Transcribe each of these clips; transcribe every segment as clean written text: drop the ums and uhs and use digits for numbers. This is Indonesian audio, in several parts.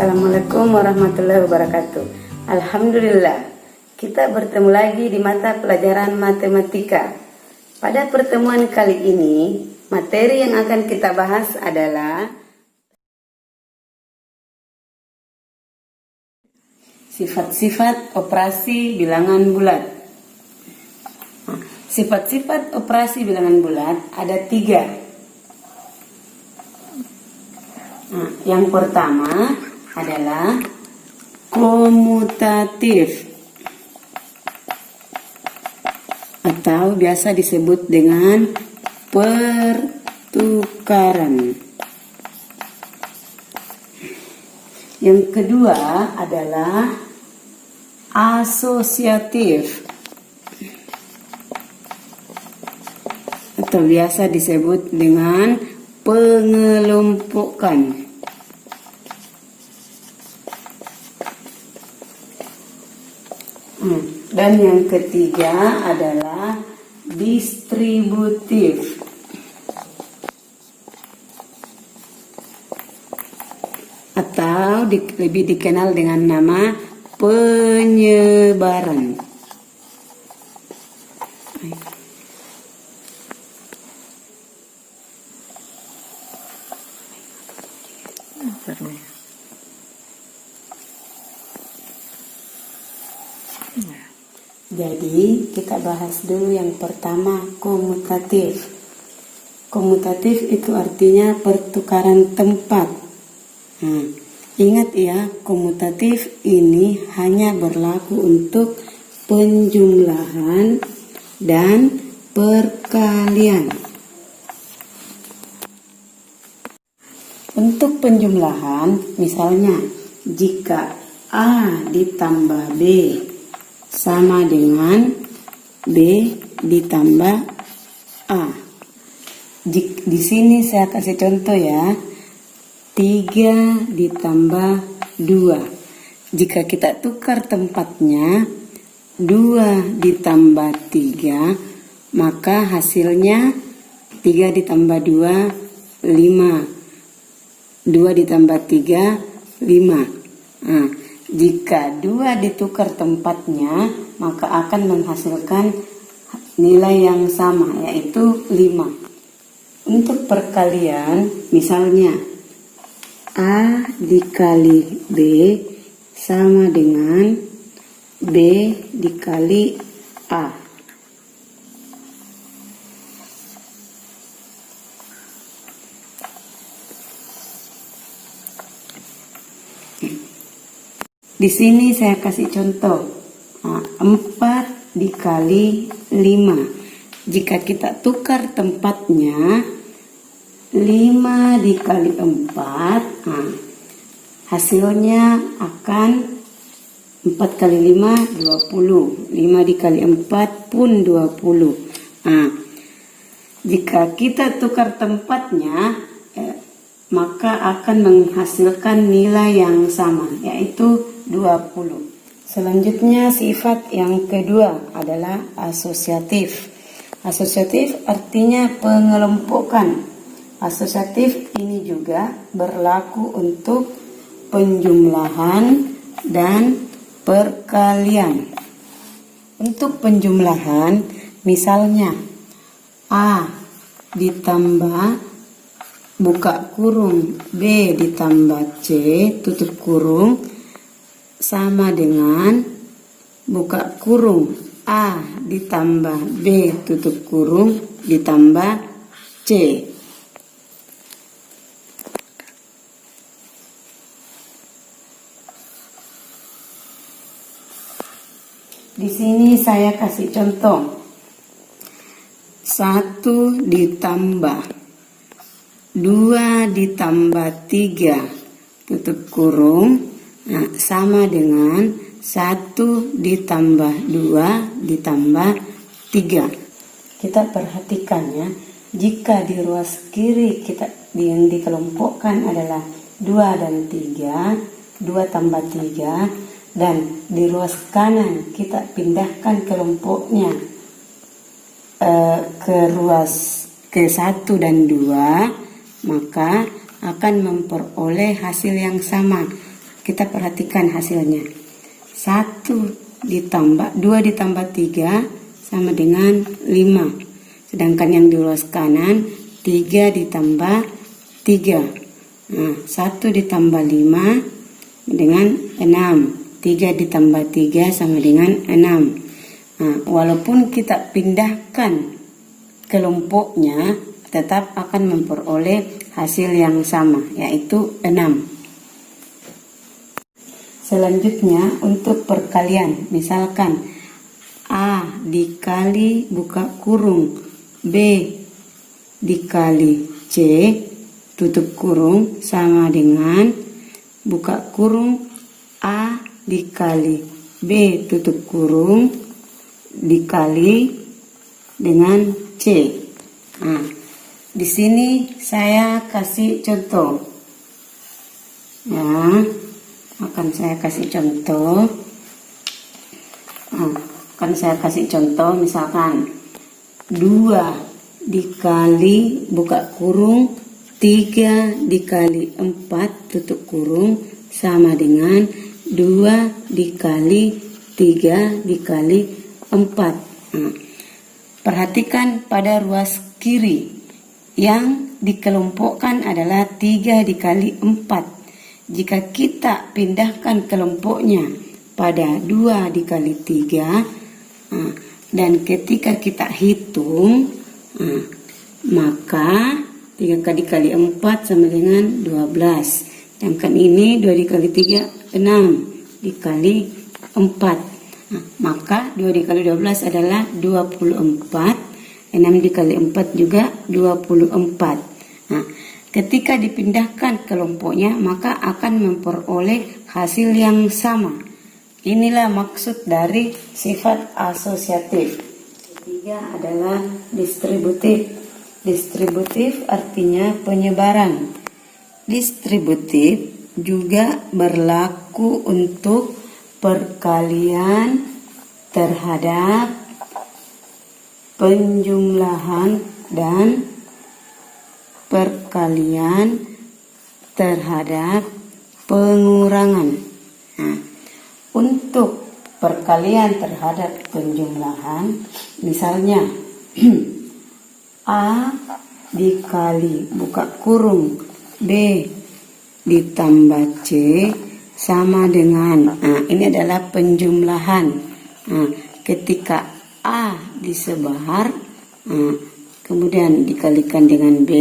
Assalamualaikum warahmatullahi wabarakatuh. Alhamdulillah, kita bertemu lagi di mata pelajaran matematika. Pada pertemuan kali ini, materi yang akan kita bahas adalah sifat-sifat operasi bilangan bulat. Sifat-sifat operasi bilangan bulat ada 3. Yang pertama adalah komutatif atau biasa disebut dengan pertukaran. Yang kedua adalah asosiatif atau biasa disebut dengan pengelompokan. Dan yang ketiga adalah distributif atau lebih dikenal dengan nama penyebaran. Jadi kita bahas dulu yang pertama, komutatif. Komutatif itu artinya pertukaran tempat. Ingat ya, komutatif ini hanya berlaku untuk penjumlahan dan perkalian. Untuk penjumlahan, misalnya jika A ditambah B sama dengan B ditambah A. Di sini saya kasih contoh ya. 3 ditambah 2. Jika kita tukar tempatnya 2 ditambah 3, maka hasilnya 3 ditambah 2, 5. 2 ditambah 3, 5. Jika 2 ditukar tempatnya, maka akan menghasilkan nilai yang sama, yaitu 5. Untuk perkalian, misalnya A dikali B sama dengan B dikali A. Di sini saya kasih contoh 4 dikali 5. Jika kita tukar tempatnya 5 dikali 4, hasilnya akan 4 kali 5 20. 5 dikali 4 pun 20. Jika kita tukar tempatnya, maka akan menghasilkan nilai yang sama, yaitu 20. Selanjutnya sifat yang kedua adalah asosiatif. Asosiatif artinya pengelompokan. Asosiatif ini juga berlaku untuk penjumlahan dan perkalian. Untuk penjumlahan, misalnya A ditambah buka kurung B ditambah C tutup kurung sama dengan buka kurung A ditambah B tutup kurung ditambah C. Di sini saya kasih contoh. 1 ditambah 2 ditambah 3 tutup kurung sama dengan 1 ditambah 2 ditambah 3. Kita perhatikan ya, jika di ruas kiri yang dikelompokkan adalah 2 dan 3, 2 tambah 3, dan di ruas kanan kita pindahkan kelompoknya ke 1 dan 2, maka akan memperoleh hasil yang sama. kita perhatikan hasilnya. 2 ditambah 3 sama dengan 5. Sedangkan yang di ulas kanan 3 ditambah 3. Nah, 1 ditambah 5 dengan 6. 3 ditambah 3 sama dengan 6. Nah, walaupun kita pindahkan kelompoknya, tetap akan memperoleh hasil yang sama, yaitu 6. Selanjutnya untuk perkalian, misalkan A dikali buka kurung B dikali C tutup kurung sama dengan buka kurung A dikali B tutup kurung dikali dengan C. Nah, di sini saya kasih contoh. Ya, akan saya kasih contoh. Misalkan 2 dikali buka kurung 3 dikali 4 tutup kurung sama dengan 2 dikali 3 dikali 4. Nah, perhatikan pada ruas kiri yang dikelompokkan adalah 3 dikali 4. Jika kita pindahkan kelompoknya pada 2 dikali 3, dan ketika kita hitung, maka 3 dikali 4 sama dengan 12. Sedangkan ini 2 dikali 3, 6 dikali 4. Maka 2 dikali 12 adalah 24. 6 dikali 4 juga 24. Nah, ketika dipindahkan kelompoknya, maka akan memperoleh hasil yang sama. Inilah maksud dari sifat asosiatif. Ketiga adalah distributif. Distributif artinya penyebaran. Distributif juga berlaku untuk perkalian terhadap penjumlahan dan perkalian terhadap pengurangan. Nah, untuk perkalian terhadap penjumlahan, misalnya A dikali buka kurung B ditambah C sama dengan, ini adalah penjumlahan. Ketika A disebar, kemudian dikalikan dengan B,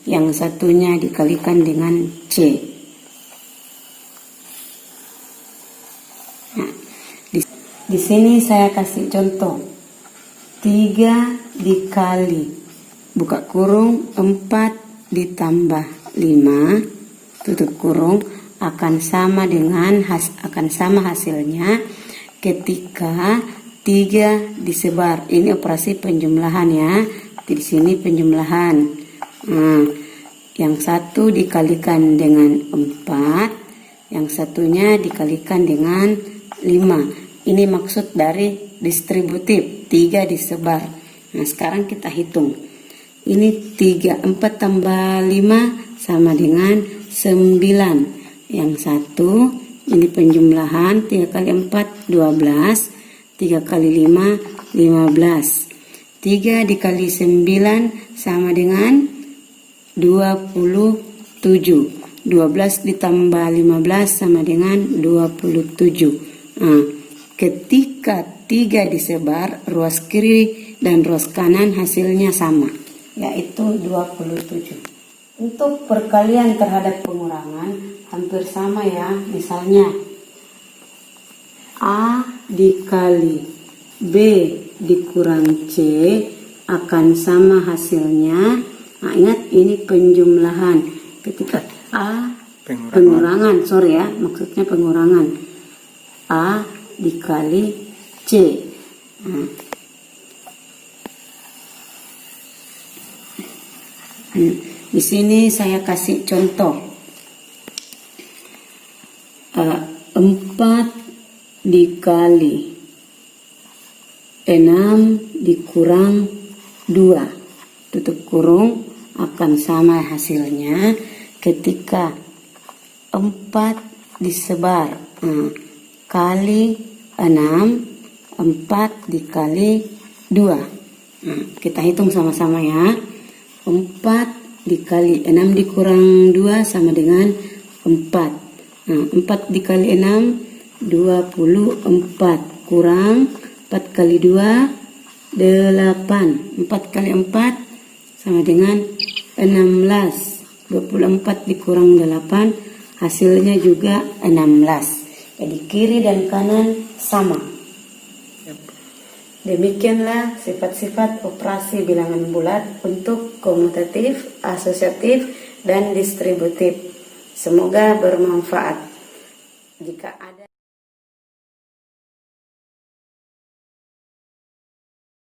yang satunya dikalikan dengan C. Di sini saya kasih contoh. 3 dikali buka kurung 4 ditambah 5 tutup kurung akan sama hasilnya ketika 3 disebar. Ini operasi penjumlahan ya. Di sini penjumlahan. Yang satu dikalikan dengan 4, yang satunya dikalikan dengan 5. Ini maksud dari distributif, 3 disebar. Nah, sekarang kita hitung. Ini 4 tambah 5 sama dengan 9. Yang satu, ini penjumlahan, 3 kali 4, 12. 3 kali 5, 15. 3 dikali 9 sama dengan 27. 12 ditambah 15 sama dengan 27. Ketika 3 disebar, ruas kiri dan ruas kanan hasilnya sama, yaitu 27. Untuk perkalian terhadap pengurangan hampir sama ya. Misalnya A dikali B dikurang C akan sama hasilnya. Nah, ingat ini penjumlahan. Ketika A pengurangan, maksudnya pengurangan. A dikali C. Di sini saya kasih contoh. 4 dikali 6 dikurang 2 tutup kurung akan sama hasilnya ketika 4 disebar. Kali 6, 4 dikali 2. Kita hitung sama-sama ya. 4 dikali 6 dikurang 2 sama dengan 4. 4 dikali 6, 24. Kurang 4 kali 2, 8. 4 kali 4 sama dengan 16. 24 dikurang 8, hasilnya juga 16. Jadi kiri dan kanan sama. Demikianlah sifat-sifat operasi bilangan bulat untuk komutatif, asosiatif, dan distributif. Semoga bermanfaat. Jika